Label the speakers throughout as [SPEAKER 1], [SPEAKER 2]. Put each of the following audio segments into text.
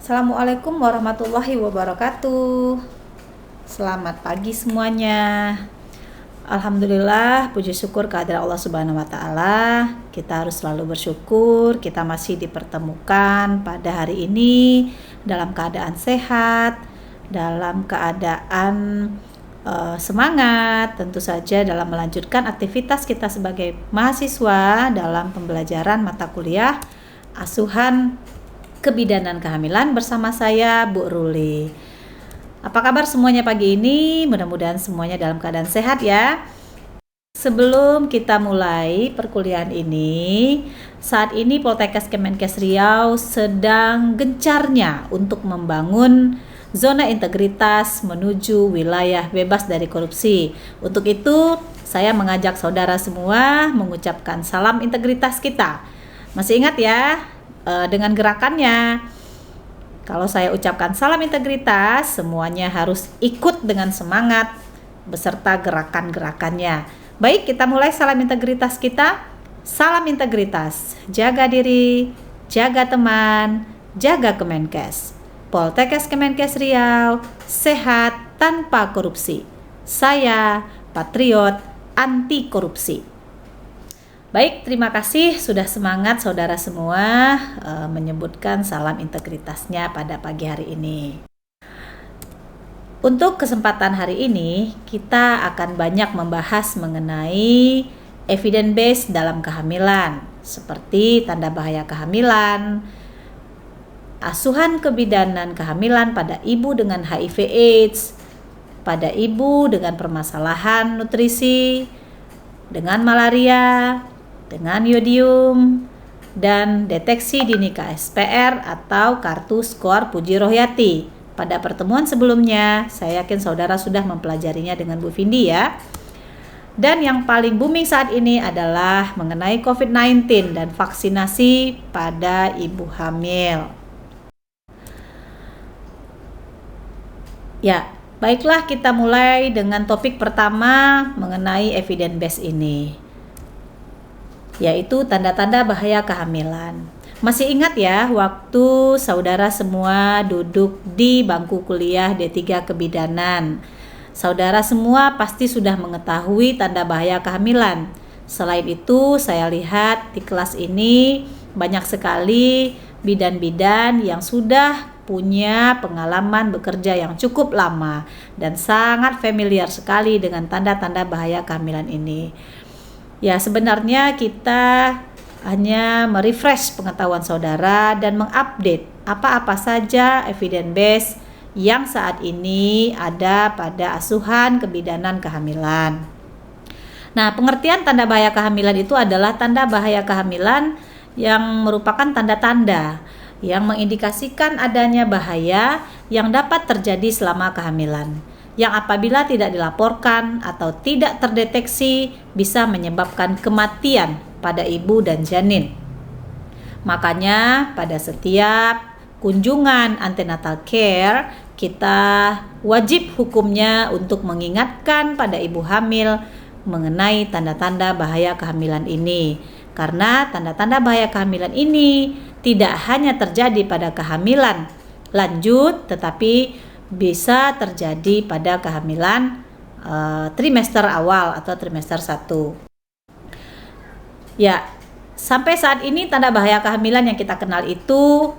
[SPEAKER 1] Assalamualaikum warahmatullahi wabarakatuh. Selamat pagi semuanya. Alhamdulillah, puji syukur kehadirat Allah Subhanahu wa taala. Kita harus selalu bersyukur kita masih dipertemukan pada hari ini dalam keadaan sehat, dalam keadaan semangat, tentu saja dalam melanjutkan aktivitas kita sebagai mahasiswa dalam pembelajaran mata kuliah asuhan kebidanan kehamilan bersama saya, Bu Ruli. Apa kabar semuanya pagi ini? Mudah-mudahan semuanya dalam keadaan sehat ya. Sebelum kita mulai perkuliahan ini, saat ini Poltekkes Kemenkes Riau sedang gencarnya untuk membangun zona integritas menuju wilayah bebas dari korupsi. Untuk itu, saya mengajak saudara semua mengucapkan salam integritas kita. Masih ingat ya? Dengan gerakannya. Kalau saya ucapkan salam integritas, semuanya harus ikut dengan semangat beserta gerakan-gerakannya. Baik, kita mulai salam integritas kita. Salam integritas, jaga diri, jaga teman, jaga Kemenkes. Poltekkes Kemenkes Riau, sehat tanpa korupsi. Saya patriot anti korupsi. Baik, terima kasih sudah semangat saudara semua menyebutkan salam integritasnya pada pagi hari ini. Untuk kesempatan hari ini, kita akan banyak membahas mengenai evidence based dalam kehamilan, seperti tanda bahaya kehamilan, asuhan kebidanan kehamilan pada ibu dengan HIV/AIDS, pada ibu dengan permasalahan nutrisi, dengan malaria, dengan yodium, dan deteksi dini KSPR atau kartu skor Puji Rohyati. Pada pertemuan sebelumnya, saya yakin saudara sudah mempelajarinya dengan Bu Vindi ya. Dan yang paling booming saat ini adalah mengenai COVID-19 dan vaksinasi pada ibu hamil. Ya, baiklah kita mulai dengan topik pertama mengenai evidence based ini, yaitu tanda-tanda bahaya kehamilan. Masih ingat ya waktu saudara semua duduk di bangku kuliah D3 Kebidanan. Saudara semua pasti sudah mengetahui tanda bahaya kehamilan. Selain itu, saya lihat di kelas ini banyak sekali bidan-bidan yang sudah punya pengalaman bekerja yang cukup lama dan sangat familiar sekali dengan tanda-tanda bahaya kehamilan ini. Ya, sebenarnya kita hanya merefresh pengetahuan saudara dan mengupdate apa-apa saja evidence base yang saat ini ada pada asuhan kebidanan kehamilan. Nah, pengertian tanda bahaya kehamilan itu adalah tanda bahaya kehamilan yang merupakan tanda-tanda yang mengindikasikan adanya bahaya yang dapat terjadi selama kehamilan, yang apabila tidak dilaporkan atau tidak terdeteksi bisa menyebabkan kematian pada ibu dan janin. Makanya pada setiap kunjungan antenatal care kita wajib hukumnya untuk mengingatkan pada ibu hamil mengenai tanda-tanda bahaya kehamilan ini. Karena tanda-tanda bahaya kehamilan ini tidak hanya terjadi pada kehamilan lanjut, tetapi bisa terjadi pada kehamilan trimester awal atau trimester 1. Ya, sampai saat ini tanda bahaya kehamilan yang kita kenal itu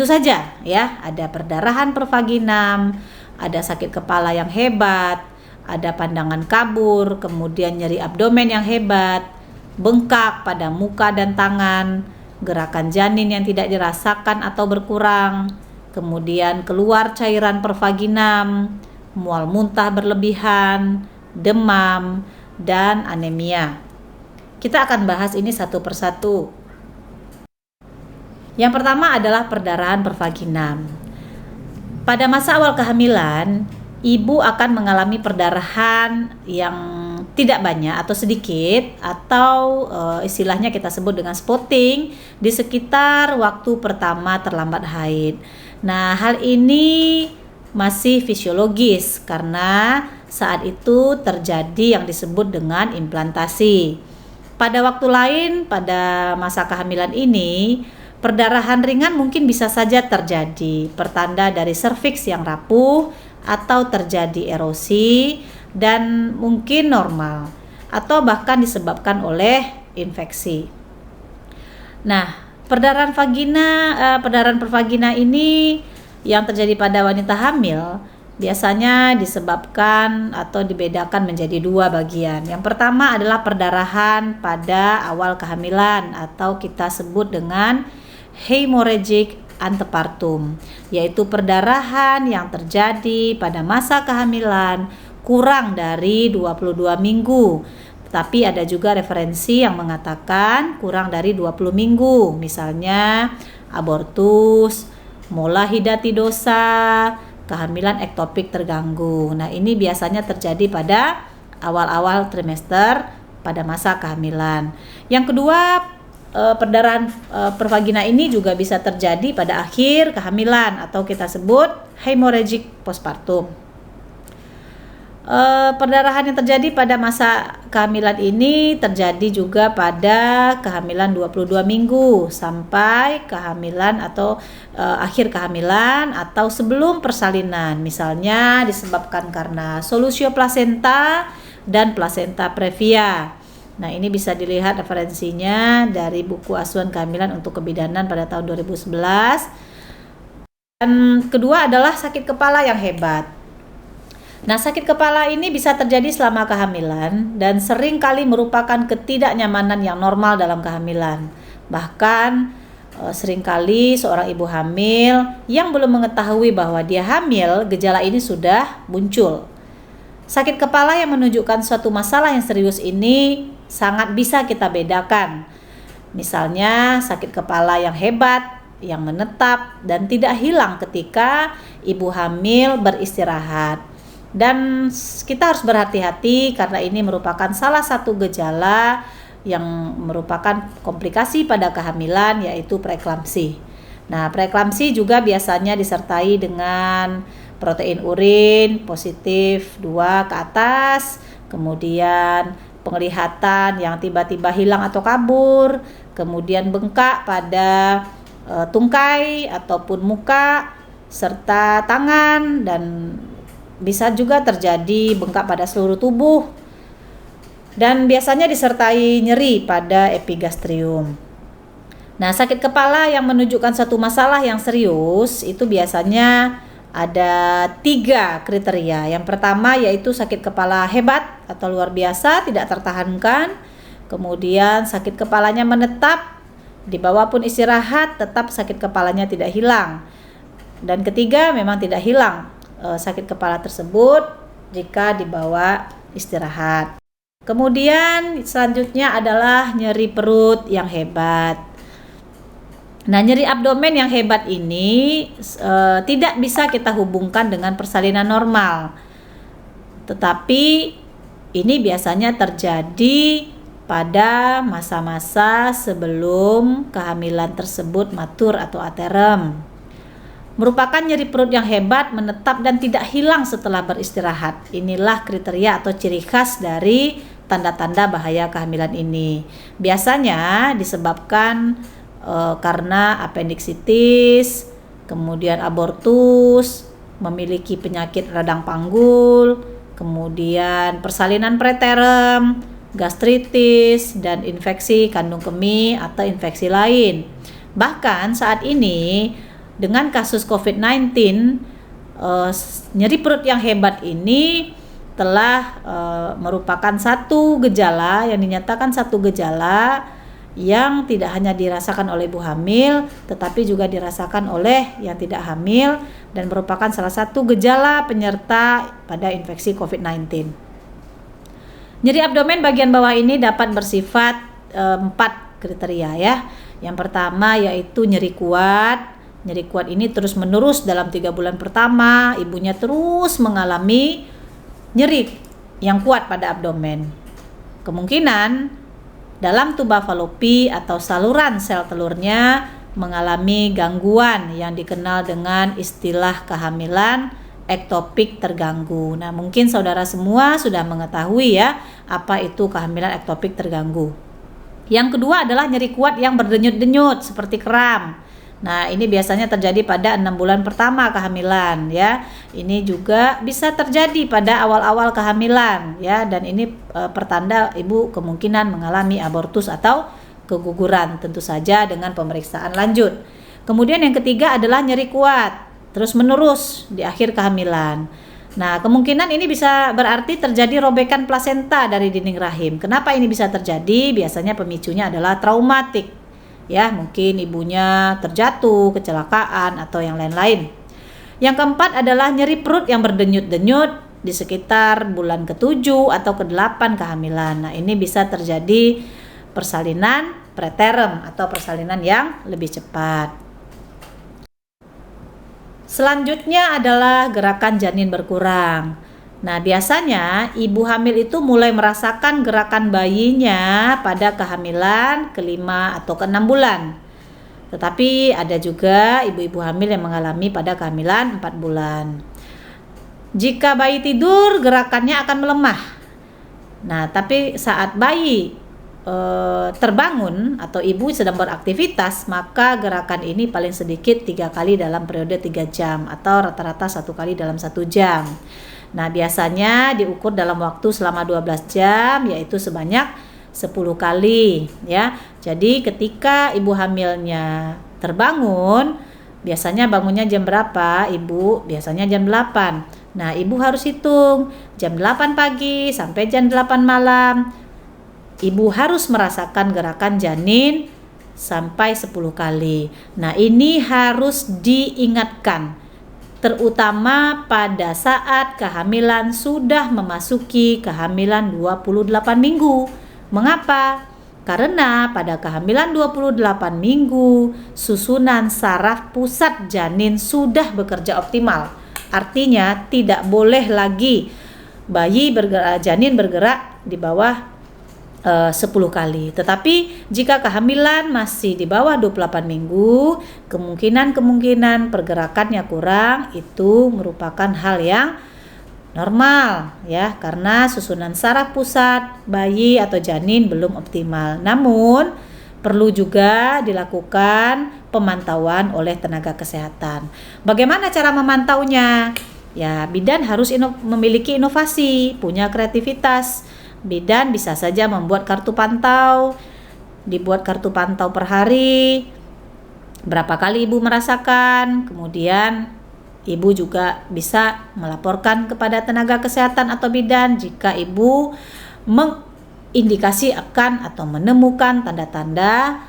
[SPEAKER 1] saja ya. Ada perdarahan pervaginam, ada sakit kepala yang hebat, ada pandangan kabur, kemudian nyeri abdomen yang hebat, bengkak pada muka dan tangan, gerakan janin yang tidak dirasakan atau berkurang, kemudian keluar cairan pervaginam, mual muntah berlebihan, demam, dan anemia. Kita akan bahas ini satu persatu. Yang pertama adalah perdarahan pervaginam. Pada masa awal kehamilan, ibu akan mengalami perdarahan yang tidak banyak atau sedikit, atau istilahnya kita sebut dengan spotting di sekitar waktu pertama terlambat haid. Nah, hal ini masih fisiologis karena saat itu terjadi yang disebut dengan implantasi. Pada waktu lain, pada masa kehamilan ini, Perdarahan ringan mungkin bisa saja terjadi, pertanda dari serviks yang rapuh atau terjadi erosi dan mungkin normal atau bahkan disebabkan oleh infeksi. Nah, perdarahan pervagina ini yang terjadi pada wanita hamil biasanya disebabkan atau dibedakan menjadi dua bagian. Yang pertama adalah perdarahan pada awal kehamilan atau kita sebut dengan hemorrhagic antepartum, yaitu perdarahan yang terjadi pada masa kehamilan kurang dari 22 minggu. Tapi ada juga referensi yang mengatakan kurang dari 20 minggu, misalnya abortus, mola hidatidosa, kehamilan ektopik terganggu. Nah, ini biasanya terjadi pada awal-awal trimester pada masa kehamilan. Yang kedua, perdarahan pervagina ini juga bisa terjadi pada akhir kehamilan atau kita sebut hemorrhagic postpartum. Perdarahan yang terjadi pada masa kehamilan ini terjadi juga pada kehamilan 22 minggu sampai kehamilan atau akhir kehamilan atau sebelum persalinan, misalnya disebabkan karena solusio plasenta dan plasenta previa. Nah, ini bisa dilihat referensinya dari buku Asuhan Kehamilan untuk Kebidanan pada tahun 2011. Dan kedua adalah sakit kepala yang hebat. Nah, sakit kepala ini bisa terjadi selama kehamilan dan sering kali merupakan ketidaknyamanan yang normal dalam kehamilan. Bahkan seringkali seorang ibu hamil yang belum mengetahui bahwa dia hamil, gejala ini sudah muncul. Sakit kepala yang menunjukkan suatu masalah yang serius ini sangat bisa kita bedakan. Misalnya sakit kepala yang hebat, yang menetap dan tidak hilang ketika ibu hamil beristirahat. Dan kita harus berhati-hati karena ini merupakan salah satu gejala yang merupakan komplikasi pada kehamilan, yaitu preeklamsi. Nah, preeklamsi juga biasanya disertai dengan protein urin positif 2 ke atas, kemudian penglihatan yang tiba-tiba hilang atau kabur, kemudian bengkak pada tungkai ataupun muka serta tangan, dan bisa juga terjadi bengkak pada seluruh tubuh, dan biasanya disertai nyeri pada epigastrium. Nah, sakit kepala yang menunjukkan satu masalah yang serius itu biasanya ada 3 kriteria. Yang pertama yaitu sakit kepala hebat atau luar biasa, tidak tertahankan. Kemudian sakit kepalanya menetap, dibawa pun istirahat tetap sakit kepalanya tidak hilang. Dan ketiga, memang tidak hilang sakit kepala tersebut jika dibawa istirahat. Kemudian selanjutnya adalah nyeri perut yang hebat. Nah, nyeri abdomen yang hebat ini tidak bisa kita hubungkan dengan persalinan normal. Tetapi ini biasanya terjadi pada masa-masa sebelum kehamilan tersebut matur atau aterem. Merupakan nyeri perut yang hebat, menetap dan tidak hilang setelah beristirahat. Inilah kriteria atau ciri khas dari tanda-tanda bahaya kehamilan ini. Biasanya disebabkan karena apendiksitis, kemudian abortus, memiliki penyakit radang panggul, kemudian persalinan preterem, gastritis, dan infeksi kandung kemih atau infeksi lain. Bahkan saat ini dengan kasus COVID-19, nyeri perut yang hebat ini telah merupakan satu gejala yang dinyatakan satu gejala yang tidak hanya dirasakan oleh ibu hamil, tetapi juga dirasakan oleh yang tidak hamil dan merupakan salah satu gejala penyerta pada infeksi COVID-19. Nyeri abdomen bagian bawah ini dapat bersifat 4 kriteria ya. Yang pertama yaitu nyeri kuat. Nyeri kuat ini terus menerus dalam 3 bulan pertama, ibunya terus mengalami nyeri yang kuat pada abdomen. Kemungkinan dalam tuba falopi atau saluran sel telurnya mengalami gangguan yang dikenal dengan istilah kehamilan ektopik terganggu. Nah, mungkin saudara semua sudah mengetahui ya apa itu kehamilan ektopik terganggu. Yang kedua adalah nyeri kuat yang berdenyut-denyut seperti kram. Nah, ini biasanya terjadi pada 6 bulan pertama kehamilan ya. Ini juga bisa terjadi pada awal-awal kehamilan ya, dan ini pertanda ibu kemungkinan mengalami abortus atau keguguran, tentu saja dengan pemeriksaan lanjut. Kemudian yang ketiga adalah nyeri kuat terus menerus di akhir kehamilan. Nah, kemungkinan ini bisa berarti terjadi robekan plasenta dari dinding rahim. Kenapa ini bisa terjadi? Biasanya pemicunya adalah traumatik. Ya, mungkin ibunya terjatuh, kecelakaan, atau yang lain-lain. Yang keempat adalah nyeri perut yang berdenyut-denyut di sekitar bulan ke-7 atau ke-8 kehamilan. Nah, ini bisa terjadi persalinan preterm atau persalinan yang lebih cepat. Selanjutnya adalah gerakan janin berkurang. Nah, biasanya ibu hamil itu mulai merasakan gerakan bayinya pada kehamilan ke-5 atau ke-6 bulan. Tetapi ada juga ibu-ibu hamil yang mengalami pada kehamilan 4 bulan. Jika bayi tidur, gerakannya akan melemah. Nah, tapi saat bayi terbangun atau ibu sedang beraktivitas, maka gerakan ini paling sedikit 3 kali dalam periode 3 jam atau rata-rata 1 kali dalam 1 jam. Nah, biasanya diukur dalam waktu selama 12 jam, yaitu sebanyak 10 kali ya. Jadi ketika ibu hamilnya terbangun, biasanya bangunnya jam berapa ibu? Biasanya jam 8. Nah, ibu harus hitung jam 8 pagi sampai jam 8 malam. Ibu harus merasakan gerakan janin sampai 10 kali. Nah, ini harus diingatkan, terutama pada saat kehamilan sudah memasuki kehamilan 28 minggu. Mengapa? Karena pada kehamilan 28 minggu, susunan saraf pusat janin sudah bekerja optimal. Artinya tidak boleh lagi janin bergerak di bawah 10 kali. Tetapi jika kehamilan masih di bawah 28 minggu, kemungkinan pergerakannya kurang, itu merupakan hal yang normal ya, karena susunan saraf pusat bayi atau janin belum optimal. Namun perlu juga dilakukan pemantauan oleh tenaga kesehatan. Bagaimana cara memantaunya? Ya, bidan harus memiliki inovasi, punya kreativitas. Bidan bisa saja membuat kartu pantau, dibuat kartu pantau per hari, berapa kali ibu merasakan, kemudian ibu juga bisa melaporkan kepada tenaga kesehatan atau bidan jika ibu mengindikasi akan atau menemukan tanda-tanda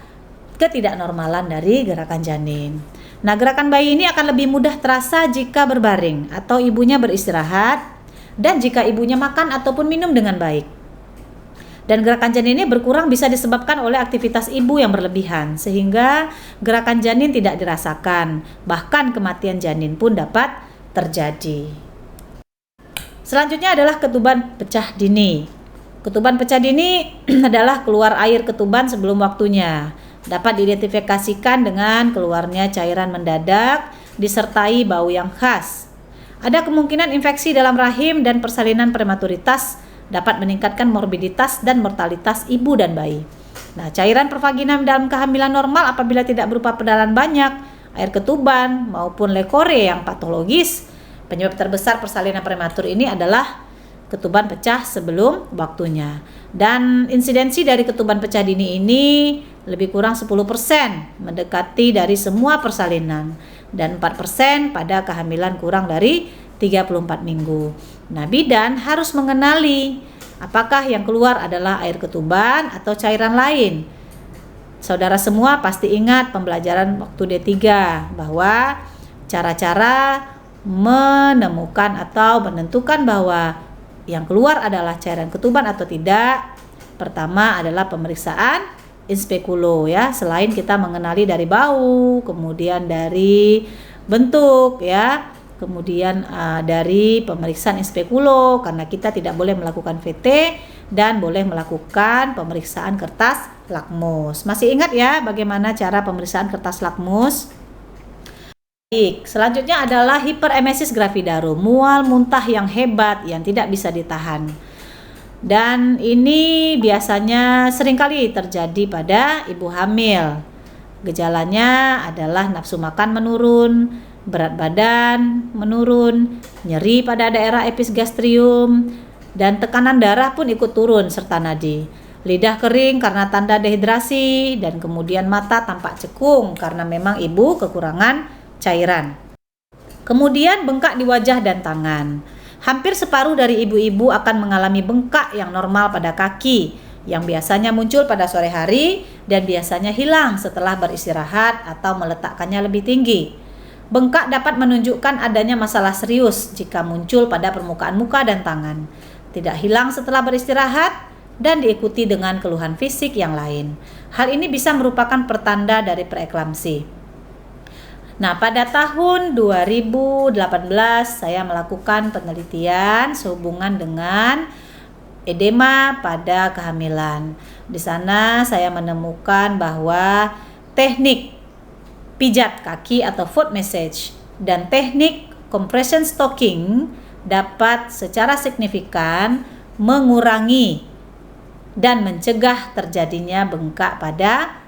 [SPEAKER 1] ketidaknormalan dari gerakan janin. Nah, gerakan bayi ini akan lebih mudah terasa jika berbaring atau ibunya beristirahat dan jika ibunya makan ataupun minum dengan baik. Dan gerakan janin ini berkurang bisa disebabkan oleh aktivitas ibu yang berlebihan, sehingga gerakan janin tidak dirasakan, bahkan kematian janin pun dapat terjadi. Selanjutnya adalah ketuban pecah dini. Ketuban pecah dini adalah keluar air ketuban sebelum waktunya. Dapat diidentifikasikan dengan keluarnya cairan mendadak disertai bau yang khas. Ada kemungkinan infeksi dalam rahim dan persalinan prematuritas dapat meningkatkan morbiditas dan mortalitas ibu dan bayi. Nah, cairan pervaginam dalam kehamilan normal apabila tidak berupa pedalan banyak, air ketuban maupun lekore yang patologis. Penyebab terbesar persalinan prematur ini adalah ketuban pecah sebelum waktunya. Dan insidensi dari ketuban pecah dini ini lebih kurang 10%, mendekati dari semua persalinan, dan 4% pada kehamilan kurang dari 34 minggu. Nah, bidan harus mengenali apakah yang keluar adalah air ketuban atau cairan lain. Saudara semua pasti ingat pembelajaran waktu D3 bahwa cara-cara menemukan atau menentukan bahwa yang keluar adalah cairan ketuban atau tidak. Pertama adalah pemeriksaan inspekulo ya, selain kita mengenali dari bau, kemudian dari bentuk ya, kemudian dari pemeriksaan inspekulo, karena kita tidak boleh melakukan VT dan boleh melakukan pemeriksaan kertas lakmus. Masih ingat ya bagaimana cara pemeriksaan kertas lakmus? Baik, selanjutnya adalah hiperemesis gravidarum, mual muntah yang hebat yang tidak bisa ditahan. Dan ini biasanya seringkali terjadi pada ibu hamil. Gejalanya adalah nafsu makan menurun, berat badan menurun, nyeri pada daerah epigastrium, dan tekanan darah pun ikut turun serta nadi. Lidah kering karena tanda dehidrasi, dan kemudian mata tampak cekung karena memang ibu kekurangan cairan. Kemudian bengkak di wajah dan tangan. Hampir separuh dari ibu-ibu akan mengalami bengkak yang normal pada kaki, yang biasanya muncul pada sore hari dan biasanya hilang setelah beristirahat atau meletakkannya lebih tinggi. Bengkak dapat menunjukkan adanya masalah serius jika muncul pada permukaan muka dan tangan, tidak hilang setelah beristirahat, dan diikuti dengan keluhan fisik yang lain. Hal ini bisa merupakan pertanda dari preeklamsi. Nah, pada tahun 2018 saya melakukan penelitian sehubungan dengan edema pada kehamilan. Di sana saya menemukan bahwa teknik pijat kaki atau foot massage dan teknik compression stocking dapat secara signifikan mengurangi dan mencegah terjadinya bengkak pada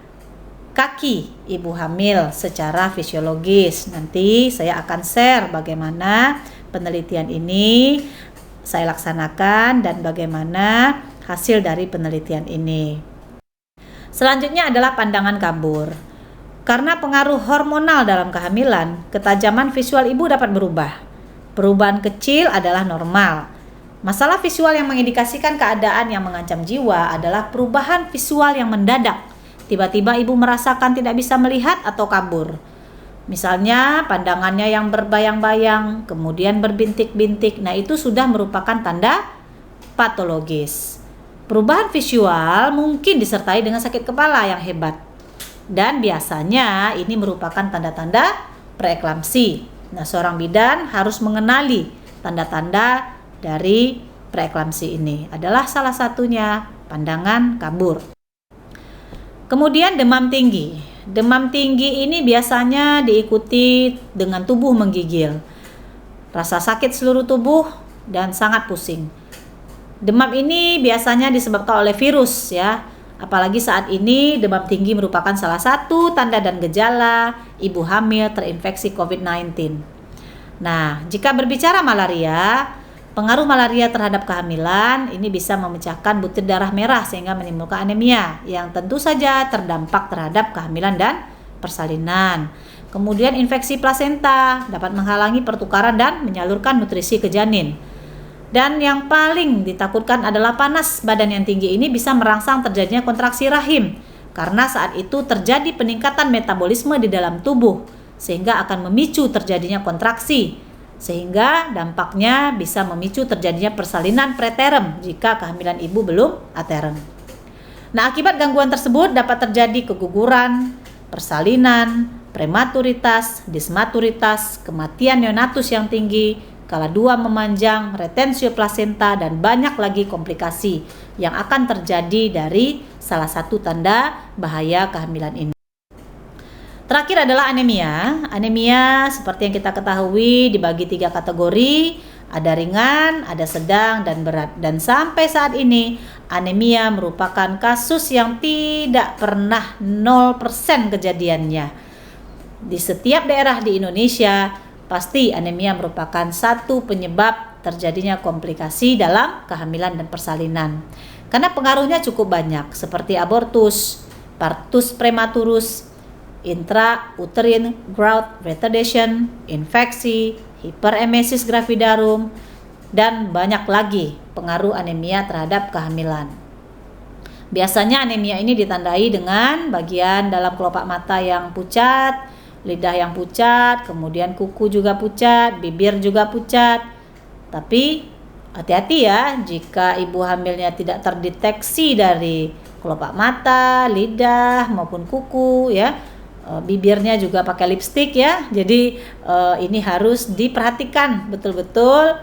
[SPEAKER 1] kaki ibu hamil secara fisiologis. Nanti saya akan share bagaimana penelitian ini saya laksanakan dan bagaimana hasil dari penelitian ini. Selanjutnya adalah pandangan kabur. Karena pengaruh hormonal dalam kehamilan, ketajaman visual ibu dapat berubah. Perubahan kecil adalah normal. Masalah visual yang mengindikasikan keadaan yang mengancam jiwa adalah perubahan visual yang mendadak. Tiba-tiba ibu merasakan tidak bisa melihat atau kabur. Misalnya pandangannya yang berbayang-bayang, kemudian berbintik-bintik. Nah, itu sudah merupakan tanda patologis. Perubahan visual mungkin disertai dengan sakit kepala yang hebat. Dan biasanya ini merupakan tanda-tanda preeklamsi. Nah, seorang bidan harus mengenali tanda-tanda dari preeklamsi ini. Adalah salah satunya pandangan kabur. Kemudian demam tinggi. Demam tinggi ini biasanya diikuti dengan tubuh menggigil, rasa sakit seluruh tubuh, dan sangat pusing. Demam ini biasanya disebabkan oleh virus ya. Apalagi saat ini demam tinggi merupakan salah satu tanda dan gejala ibu hamil terinfeksi COVID-19. Nah, jika berbicara malaria, pengaruh malaria terhadap kehamilan ini bisa memecahkan butir darah merah sehingga menimbulkan anemia yang tentu saja terdampak terhadap kehamilan dan persalinan. Kemudian infeksi plasenta dapat menghalangi pertukaran dan menyalurkan nutrisi ke janin. Dan yang paling ditakutkan adalah panas badan yang tinggi ini bisa merangsang terjadinya kontraksi rahim karena saat itu terjadi peningkatan metabolisme di dalam tubuh sehingga akan memicu terjadinya kontraksi. Sehingga dampaknya bisa memicu terjadinya persalinan preterm jika kehamilan ibu belum aterm. Nah, akibat gangguan tersebut dapat terjadi keguguran, persalinan, prematuritas, dismaturitas, kematian neonatus yang tinggi, kala dua memanjang, retensio plasenta, dan banyak lagi komplikasi yang akan terjadi dari salah satu tanda bahaya kehamilan ini. Terakhir adalah anemia. Anemia seperti yang kita ketahui dibagi 3 kategori, ada ringan, ada sedang, dan berat. Dan sampai saat ini anemia merupakan kasus yang tidak pernah 0% kejadiannya. Di setiap daerah di Indonesia pasti anemia merupakan satu penyebab terjadinya komplikasi dalam kehamilan dan persalinan. Karena pengaruhnya cukup banyak seperti abortus, partus prematurus, intrauterine growth retardation, infeksi, hiperemesis gravidarum, dan banyak lagi pengaruh anemia terhadap kehamilan. Biasanya anemia ini ditandai dengan bagian dalam kelopak mata yang pucat, lidah yang pucat, kemudian kuku juga pucat, bibir juga pucat. Tapi hati-hati ya, jika ibu hamilnya tidak terdeteksi dari kelopak mata, lidah maupun kuku ya, bibirnya juga pakai lipstik ya. Jadi ini harus diperhatikan betul-betul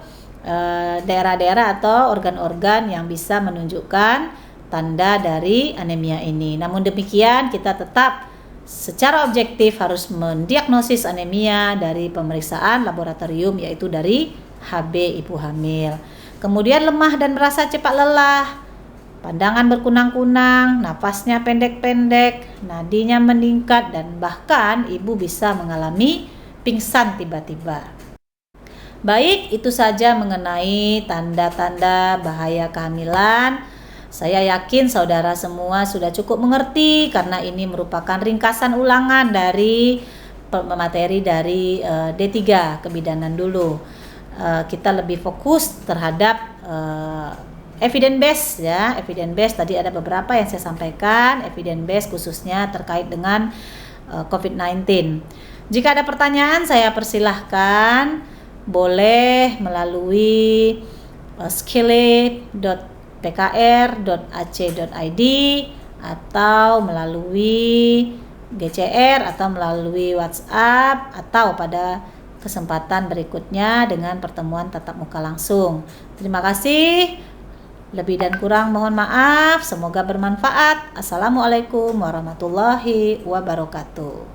[SPEAKER 1] daerah-daerah atau organ-organ yang bisa menunjukkan tanda dari anemia ini. Namun demikian kita tetap secara objektif harus mendiagnosis anemia dari pemeriksaan laboratorium, yaitu dari HB ibu hamil. kemudian lemah dan merasa cepat lelah, pandangan berkunang-kunang, napasnya pendek-pendek, nadinya meningkat, dan bahkan ibu bisa mengalami pingsan tiba-tiba. Baik, itu saja mengenai tanda-tanda bahaya kehamilan. Saya yakin saudara semua sudah cukup mengerti karena ini merupakan ringkasan ulangan dari materi dari D3 kebidanan dulu. Kita lebih fokus terhadap evidence base ya. Evidence base tadi ada beberapa yang saya sampaikan, evidence base khususnya terkait dengan COVID-19. Jika ada pertanyaan saya persilahkan boleh melalui skillet.pkr.ac.id atau melalui GCR atau melalui WhatsApp atau pada kesempatan berikutnya dengan pertemuan tatap muka langsung. Terima kasih. Lebih dan kurang mohon maaf. Semoga bermanfaat. Assalamualaikum warahmatullahi wabarakatuh.